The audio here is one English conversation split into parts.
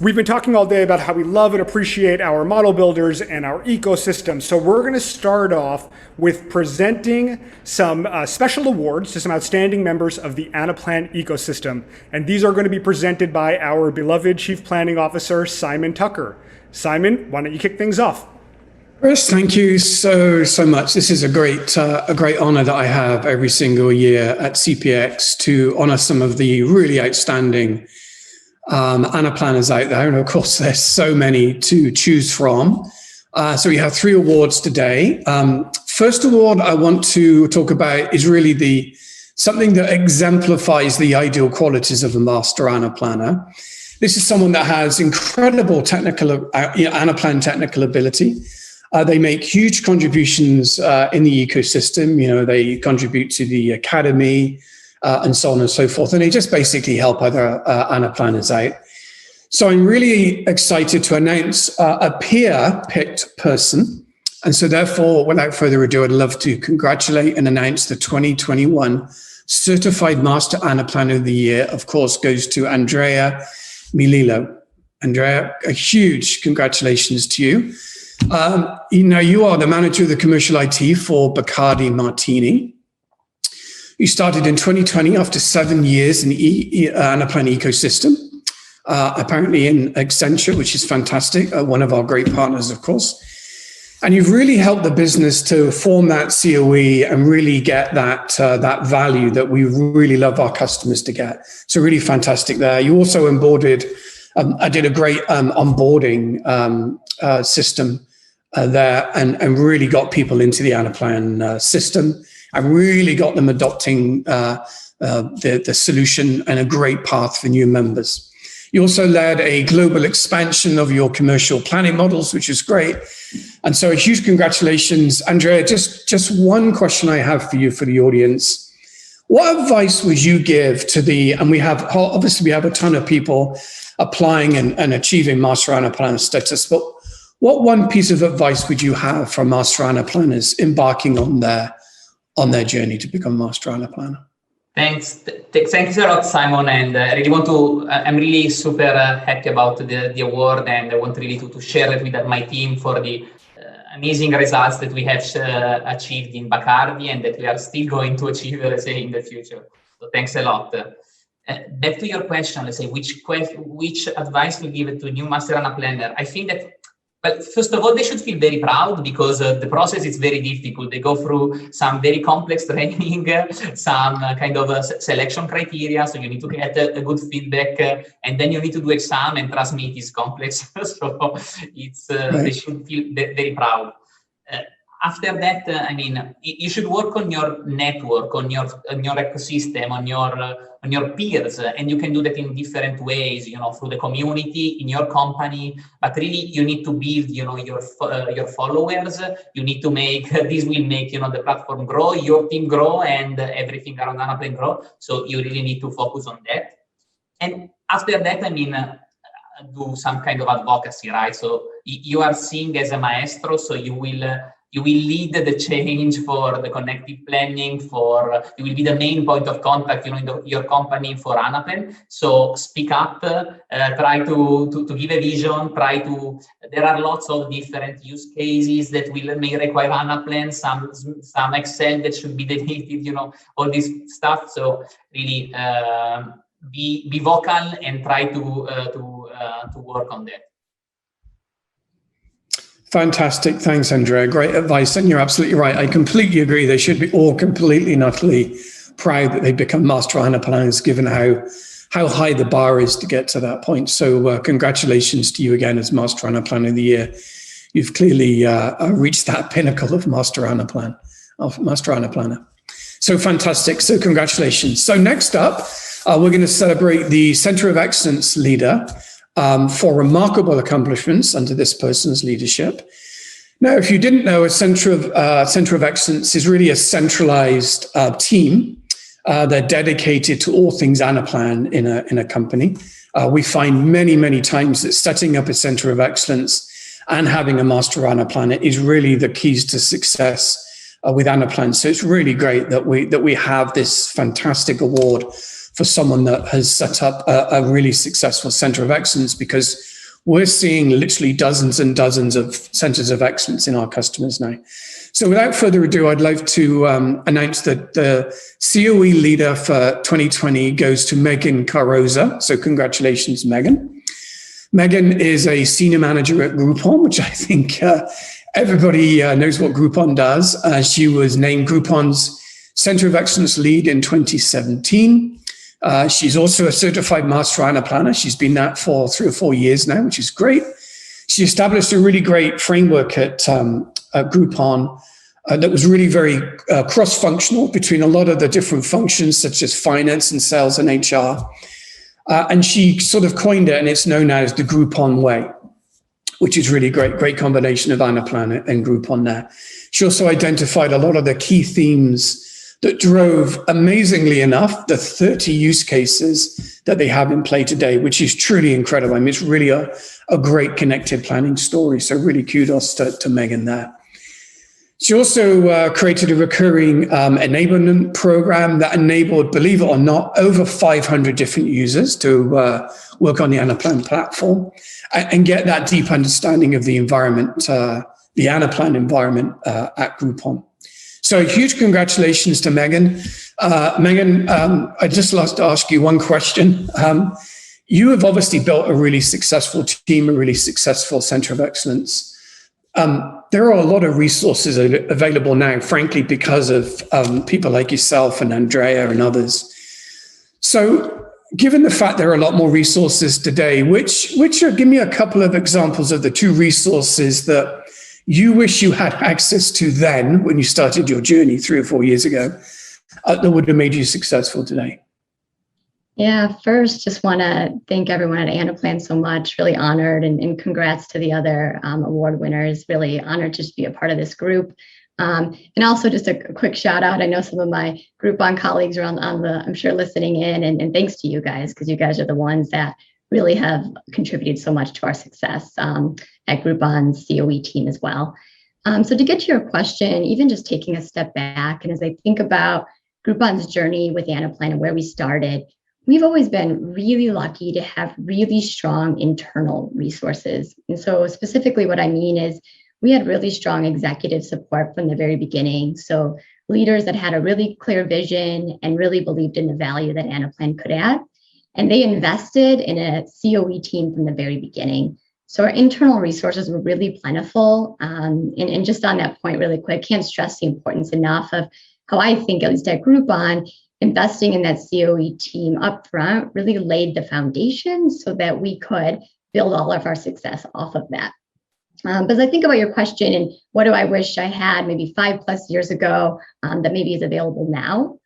We've been talking all day about how we love and appreciate our model builders and our ecosystem. So we're going to start off with presenting some special awards to some outstanding members of the Anaplan ecosystem. And these are going to be presented by our beloved Chief Planning Officer, Simon Tucker. Simon, why don't you kick things off? Chris, thank you so much. This is a great honor that I have every single year at CPX to honor some of the really outstanding Anaplanners out there. And of course, there's so many to choose from. So we have 3 awards today. First award I want to talk about is really something that exemplifies the ideal qualities of a master Anaplanner. This is someone that has incredible Anaplan technical ability. They make huge contributions in the ecosystem. You know, they contribute to the academy and so on and so forth. And they just basically help other Anaplanners out. So I'm really excited to announce a peer-picked person. And so therefore, without further ado, I'd love to congratulate and announce the 2021 Certified Master Anaplanner of the Year, of course, goes to Andrea Milillo. Andrea, a huge congratulations to you. You are the manager of the commercial IT for Bacardi Martini. You started in 2020 after 7 years in the Anaplan ecosystem, apparently in Accenture, which is fantastic, one of our great partners, of course. And you've really helped the business to form that COE and really get that value that we really love our customers to get. So really fantastic there. You also onboarded, I did a great onboarding system there and really got people into the Anaplan system. I really got them adopting the solution and a great path for new members. You also led a global expansion of your commercial planning models, which is great. And so a huge congratulations. Andrea, just one question I have for you, for the audience. What advice would you give to and we have a ton of people applying and achieving Master Anaplanner status, but what one piece of advice would you have for Master Anaplanners embarking on their journey to become Master Anaplanner? Thanks a lot, Simon. And I really want to, I'm really super happy about the award, and I want really to share it with my team for the amazing results that we have achieved in Bacardi and that we are still going to achieve, let's say, in the future. So thanks a lot. Back to your question, let's say, which advice we give to a new Master Anaplanner? I think that, well, first of all, they should feel very proud because the process is very difficult. They go through some very complex training, some kind of selection criteria. So you need to get a good feedback, and then you need to do exam. And trust me, it is complex. So it's they should feel very proud. After that, I mean, you should work on your network, on your ecosystem, on your peers, and you can do that in different ways. You know, through the community, in your company. But really, you need to build, you know, your followers. You need to make this will make, you know, the platform grow, your team grow, and everything around Anaplan grow. So you really need to focus on that. And after that, I mean, do some kind of advocacy, right? So you are seen as a maestro, so you will lead the change for the connective planning, you will be the main point of contact, you know, in your company for Anaplan. So speak up, try to give a vision, there are lots of different use cases that may require Anaplan, some Excel that should be deleted, you know, all this stuff. So really be vocal and try to work on that. Fantastic. Thanks, Andrea. Great advice. And you're absolutely right. I completely agree. They should be all completely and utterly proud that they become Master Anaplanners, given how high the bar is to get to that point. So congratulations to you again as Master Anaplanner of the Year. You've clearly reached that pinnacle of Master Anaplanner. So fantastic. So congratulations. So next up, we're going to celebrate the Center of Excellence leader for remarkable accomplishments under this person's leadership. Now, if you didn't know, a Center of Excellence is really a centralized team. They're dedicated to all things Anaplan in a company. We find many times that setting up a Center of Excellence and having a Master Anaplanner is really the keys to success with Anaplan. So it's really great that we have this fantastic award for someone that has set up a really successful center of excellence, because we're seeing literally dozens and dozens of centers of excellence in our customers now. So without further ado, I'd like to announce that the COE leader for 2020 goes to Megan Carroza. So congratulations, Megan. Megan is a senior manager at Groupon, which I think everybody knows what Groupon does. She was named Groupon's Center of Excellence lead in 2017. She's also a certified master Anaplanner. She's been that for 3 or 4 years now, which is great. She established a really great framework at Groupon that was really very cross-functional between a lot of the different functions, such as finance and sales and HR. And she sort of coined it, and it's known now as the Groupon way, which is really great combination of Anaplan and Groupon there. She also identified a lot of the key themes that drove, amazingly enough, the 30 use cases that they have in play today, which is truly incredible. I mean, it's really a great connected planning story. So really kudos to Megan there. She also created a recurring enablement program that enabled, believe it or not, over 500 different users to work on the Anaplan platform and get that deep understanding of the environment, the Anaplan environment at Groupon. So huge congratulations to Megan. Megan, I just like to ask you one question. You have obviously built a really successful team, a really successful center of excellence. There are a lot of resources available now, frankly, because of people like yourself and Andrea and others. So given the fact there are a lot more resources today, give me a couple of examples of the 2 resources that you wish you had access to then when you started your journey 3 or 4 years ago that would have made you successful today? Yeah, first, just want to thank everyone at Anaplan so much. Really honored, and congrats to the other award winners. Really honored to just be a part of this group. And also just a quick shout out. I know some of my Groupon colleagues are on the, I'm sure, listening in, and thanks to you guys, because you guys are the ones that really have contributed so much to our success at Groupon's COE team as well. So to get to your question, even just taking a step back, and as I think about Groupon's journey with Anaplan and where we started, we've always been really lucky to have really strong internal resources. And so specifically what I mean is we had really strong executive support from the very beginning. So leaders that had a really clear vision and really believed in the value that Anaplan could add. And they invested in a COE team from the very beginning. So our internal resources were really plentiful. And just on that point really quick, can't stress the importance enough of how I think, at least at Groupon, investing in that COE team up front really laid the foundation so that we could build all of our success off of that. But as I think about your question and what do I wish I had maybe 5+ years ago that maybe is available now?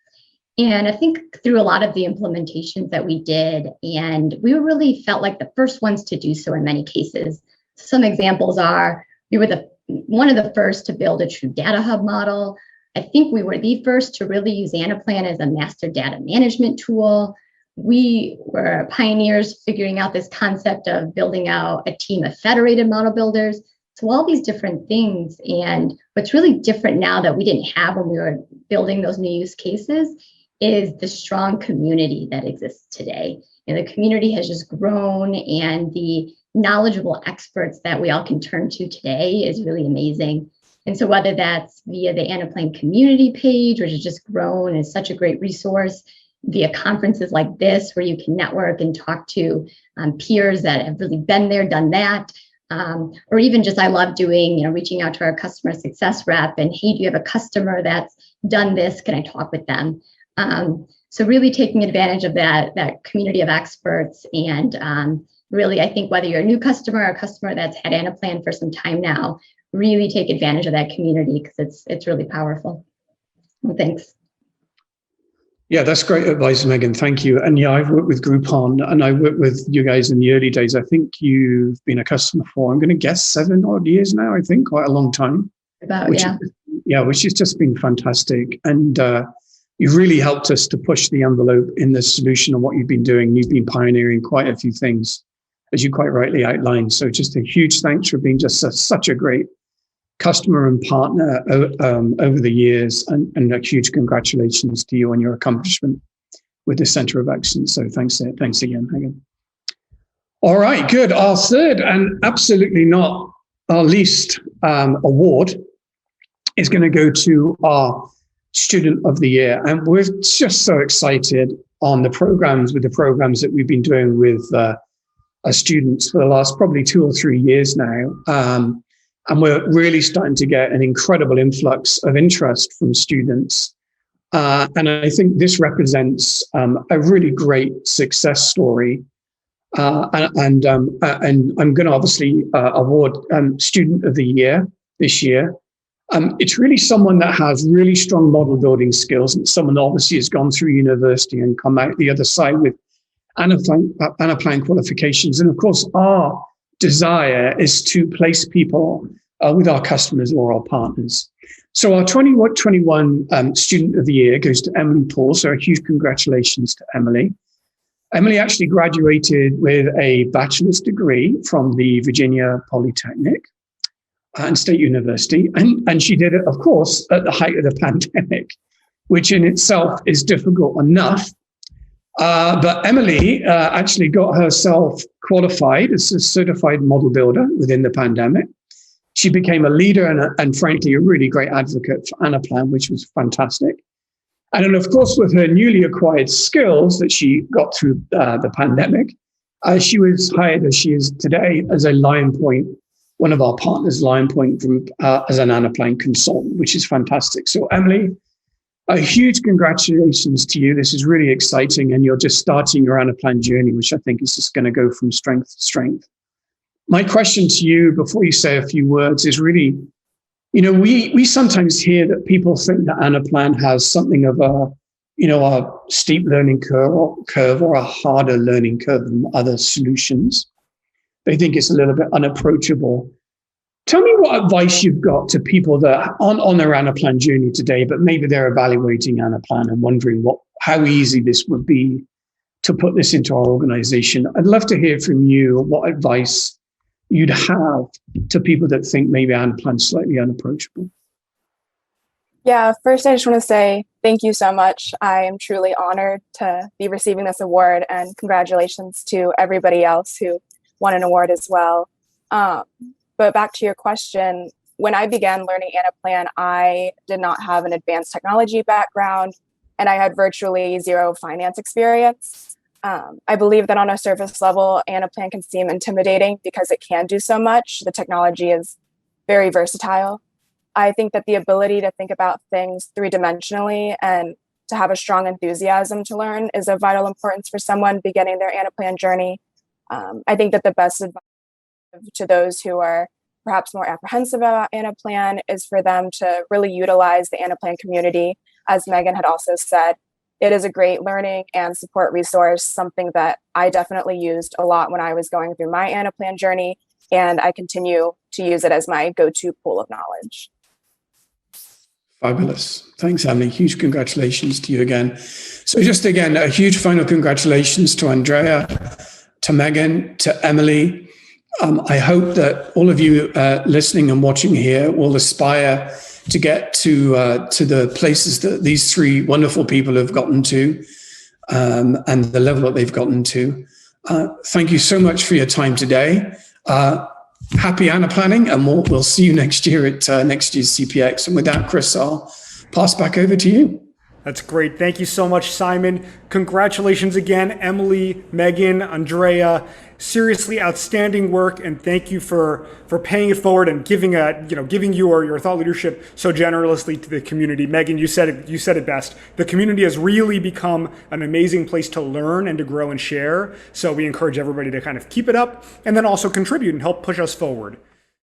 And I think through a lot of the implementations that we did, and we really felt like the first ones to do so in many cases. Some examples are, we were one of the first to build a true data hub model. I think we were the first to really use Anaplan as a master data management tool. We were pioneers figuring out this concept of building out a team of federated model builders. So all these different things. And what's really different now that we didn't have when we were building those new use cases is the strong community that exists today. And the community has just grown, and the knowledgeable experts that we all can turn to today is really amazing. And so whether that's via the Anaplan community page, which has just grown and is such a great resource, via conferences like this, where you can network and talk to peers that have really been there, done that, or even just, I love doing, reaching out to our customer success rep and, hey, do you have a customer that's done this? Can I talk with them? So really taking advantage of that community of experts, and really, I think whether you're a new customer or a customer that's had Anaplan for some time now, really take advantage of that community because it's really powerful. Well, thanks. Yeah, that's great advice, Megan. Thank you. And yeah, I've worked with Groupon, and I worked with you guys in the early days. I think you've been a customer for, I'm going to guess, 7 odd years now, I think, quite a long time. Which has just been fantastic. And you've really helped us to push the envelope in the solution of what you've been doing. You've been pioneering quite a few things, as you quite rightly outlined. So just a huge thanks for being just such a great customer and partner over the years, and a huge congratulations to you on your accomplishment. with the Center of Excellence. So thanks again, Megan. All right, good. Our third and absolutely not our least award is going to go to our Student of the Year. And we're just so excited on the programs that we've been doing with our students for the last probably 2 or 3 years now. And we're really starting to get an incredible influx of interest from students. And I think this represents a really great success story. And I'm going to obviously award Student of the Year this year. It's really someone that has really strong model building skills, and someone obviously has gone through university and come out the other side with Anaplan qualifications. And of course, our desire is to place people with our customers or our partners. So our 2021 Student of the Year goes to Emily Paul. So a huge congratulations to Emily. Emily actually graduated with a bachelor's degree from the Virginia Polytechnic and State University. And she did it, of course, at the height of the pandemic, which in itself is difficult enough. But Emily actually got herself qualified as a certified model builder within the pandemic. She became a leader and frankly, a really great advocate for Anaplan, which was fantastic. And then, of course, with her newly acquired skills that she got through the pandemic, she was hired as she is today as a Lion Point, one of our partners, Lion Point, from, as an Anaplan consultant, which is fantastic. So, Emily, a huge congratulations to you. This is really exciting, and you're just starting your Anaplan journey, which I think is just going to go from strength to strength. My question to you, before you say a few words, is really, we sometimes hear that people think that Anaplan has something of a steep learning curve or a harder learning curve than other solutions. They think it's a little bit unapproachable. Tell me what advice you've got to people that are on their Anaplan journey today, but maybe they're evaluating Anaplan and wondering how easy this would be to put this into our organization. I'd love to hear from you what advice you'd have to people that think maybe Anaplan's slightly unapproachable. Yeah, first I just want to say thank you so much. I am truly honored to be receiving this award, and congratulations to everybody else who won an award as well. But back to your question, when I began learning Anaplan, I did not have an advanced technology background, and I had virtually zero finance experience. I believe that on a surface level, Anaplan can seem intimidating because it can do so much. The technology is very versatile. I think that the ability to think about things three-dimensionally and to have a strong enthusiasm to learn is of vital importance for someone beginning their Anaplan journey. I think that the best advice to those who are perhaps more apprehensive about Anaplan is for them to really utilize the Anaplan community. As Megan had also said, it is a great learning and support resource, something that I definitely used a lot when I was going through my Anaplan journey, and I continue to use it as my go-to pool of knowledge. Fabulous. Thanks, Emily. Huge congratulations to you again. So just again, a huge final congratulations to Andrea, to Megan, to Emily. I hope that all of you listening and watching here will aspire to get to the places that these three wonderful people have gotten to, and the level that they've gotten to. Thank you so much for your time today. Happy Anaplanning, and we'll see you next year at next year's CPX. And with that, Chris, I'll pass back over to you. That's great. Thank you so much, Simon. Congratulations again, Emily, Megan, Andrea. Seriously outstanding work, and thank you for paying it forward and giving your thought leadership so generously to the community. Megan, you said it best. The community has really become an amazing place to learn and to grow and share. So we encourage everybody to kind of keep it up and then also contribute and help push us forward.